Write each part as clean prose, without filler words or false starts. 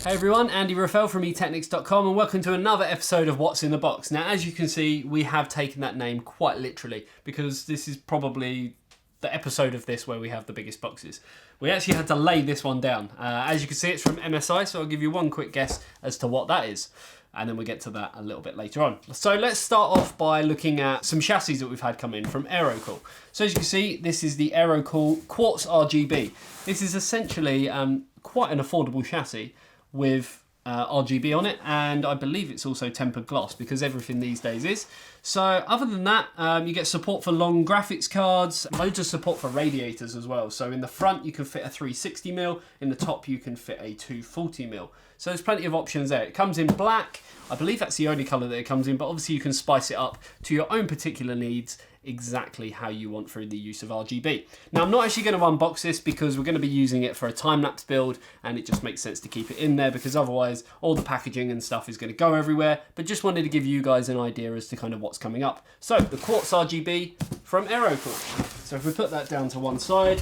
Hey everyone, Andy Raffel from eTeknix.com and welcome to another episode of What's in the Box. Now as you can see, we have taken that name quite literally because this is probably the episode of this where we have the biggest boxes. We actually had to lay this one down. As you can see, it's from MSI, so I'll give you one quick guess as to what that is. And then we'll get to that a little bit later on. So let's start off by looking at some chassis that we've had come in from Aerocool. So as you can see, this is the Aerocool Quartz Rgb. This is essentially quite an affordable chassis with RGB on it, and I believe it's also tempered glass because everything these days is. So other than that, you get support for long graphics cards, loads of support for radiators as well. So in the front you can fit a 360mm, in the top you can fit a 240mm. So there's plenty of options there. It comes in black, I believe that's the only colour that it comes in, but obviously you can spice it up to your own particular needs exactly how you want through the use of RGB. Now I'm not actually going to unbox this because we're going to be using it for a time-lapse build and it just makes sense to keep it in there because otherwise all the packaging and stuff is going to go everywhere, but just wanted to give you guys an idea as to kind of what's coming up. So the Quartz Rgb from Aerocool. So if we put that down to one side,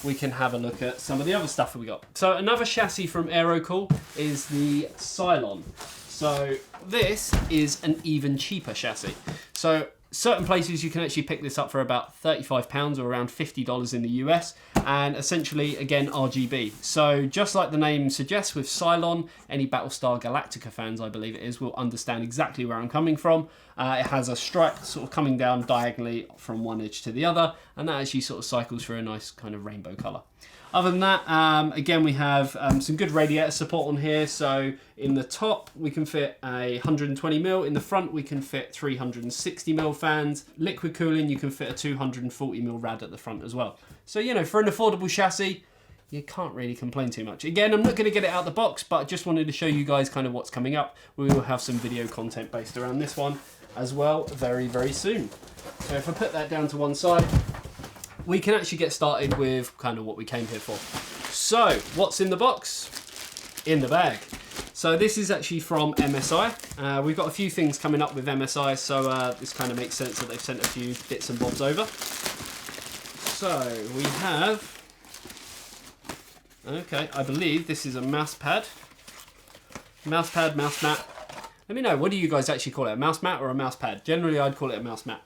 we can have a look at some of the other stuff that we got. So another chassis from Aerocool is the Cylon. So this is an even cheaper chassis. So certain places you can actually pick this up for about £35 or around $50 in the US, and essentially again RGB. So just like the name suggests with Cylon, any Battlestar Galactica fans I believe it is will understand exactly where I'm coming from. It has a stripe sort of coming down diagonally from one edge to the other, and that actually sort of cycles through a nice kind of rainbow colour. Other than that, again we have some good radiator support on here. So in the top we can fit a 120mm, in the front we can fit 360mm fans. Liquid cooling, you can fit a 240mm rad at the front as well. So you know, for an affordable chassis, you can't really complain too much. Again, I'm not going to get it out the box, but I just wanted to show you guys kind of what's coming up. We will have some video content based around this one as well very, very soon. So if I put that down to one side, we can actually get started with kind of what we came here for. So what's in the box? In the bag. So this is actually from MSI. We've got a few things coming up with MSI, so this kind of makes sense that they've sent a few bits and bobs over. So we have, okay, I believe this is a mouse pad. Mouse pad, mouse mat. Let me know, what do you guys actually call it? A mouse mat or a mouse pad? Generally I'd call it a mouse mat.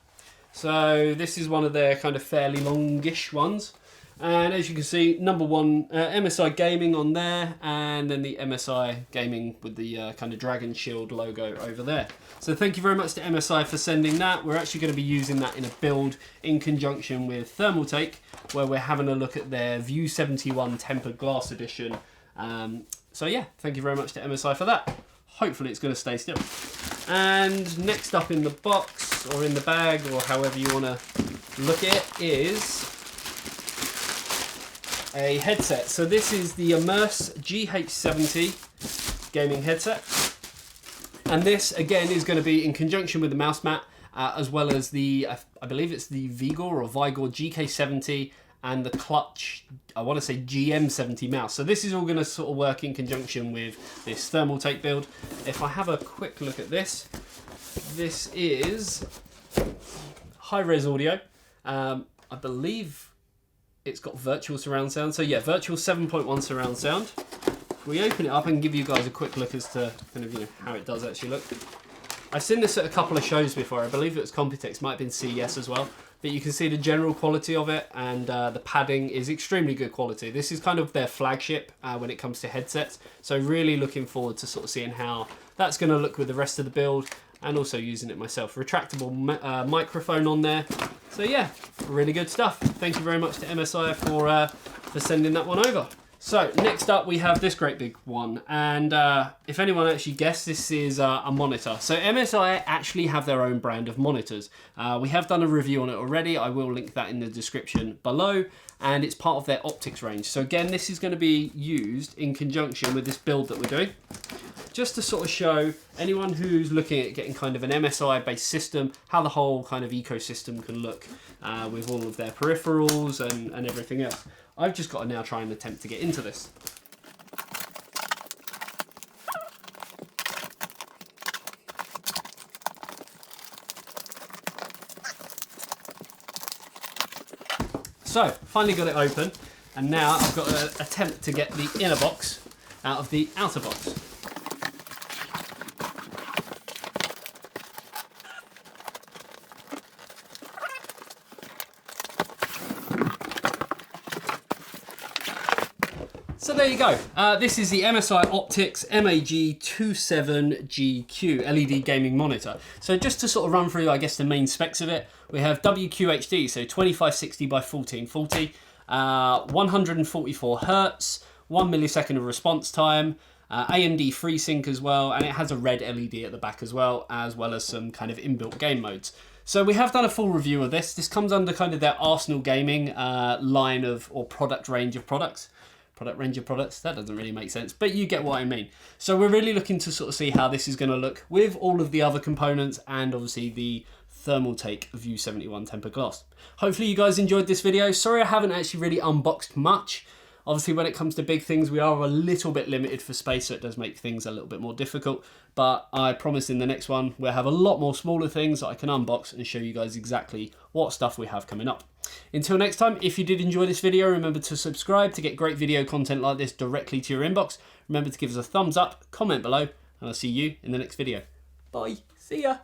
So this is one of their kind of fairly longish ones. And as you can see, number one, MSI Gaming on there, and then the MSI Gaming with the kind of Dragon Shield logo over there. So thank you very much to MSI for sending that. We're actually going to be using that in a build in conjunction with Thermaltake, where we're having a look at their View 71 Tempered Glass Edition. So yeah, thank you very much to MSI for that. Hopefully it's going to stay still. And next up in the box, or in the bag, or however you want to look at it, is a headset. So this is the Immerse GH70 gaming headset. And this, again, is going to be in conjunction with the mouse mat, as well as the, I believe it's the Vigor GK70 and the Clutch, I want to say GM70 mouse. So this is all going to sort of work in conjunction with this Thermaltake build. If I have a quick look at this, this is high-res audio. I believe it's got virtual surround sound. So yeah, virtual 7.1 surround sound. If we open it up and give you guys a quick look as to kind of, you know, how it does actually look. I've seen this at a couple of shows before. I believe it was Computex, might have been CES as well. But you can see the general quality of it, and the padding is extremely good quality. This is kind of their flagship when it comes to headsets. So really looking forward to sort of seeing how that's going to look with the rest of the build, and also using it myself. Retractable microphone on there. So yeah, really good stuff. Thank you very much to MSI for sending that one over. So next up we have this great big one, and if anyone actually guessed, this is a monitor. So MSI actually have their own brand of monitors. We have done a review on it already. I will link that in the description below, and it's part of their optics range. So again, this is going to be used in conjunction with this build that we're doing, just to sort of show anyone who's looking at getting kind of an MSI based system, how the whole kind of ecosystem can look with all of their peripherals and everything else. I've just got to now try and attempt to get into this. So, finally got it open, and now I've got to attempt to get the inner box out of the outer box. So there you go. This is the MSI Optics MAG27GQ LED gaming monitor. So just to sort of run through, I guess, the main specs of it, we have WQHD, so 2560 by 1440, 144 Hertz, 1 millisecond of response time, AMD FreeSync as well, and it has a red LED at the back as well as some kind of inbuilt game modes. So we have done a full review of this. This comes under kind of their Arsenal Gaming line of, or product range of products. Product range of products, that doesn't really make sense, but you get what I mean. So we're really looking to sort of see how this is going to look with all of the other components and obviously the Thermaltake View 71 tempered glass. Hopefully you guys enjoyed this video. Sorry I haven't actually really unboxed much. Obviously when it comes to big things we are a little bit limited for space, so it does make things a little bit more difficult, but I promise in the next one we'll have a lot more smaller things that I can unbox and show you guys exactly what stuff we have coming up. Until next time, if you did enjoy this video, remember to subscribe to get great video content like this directly to your inbox. Remember to give us a thumbs up, comment below, and I'll see you in the next video. Bye. See ya.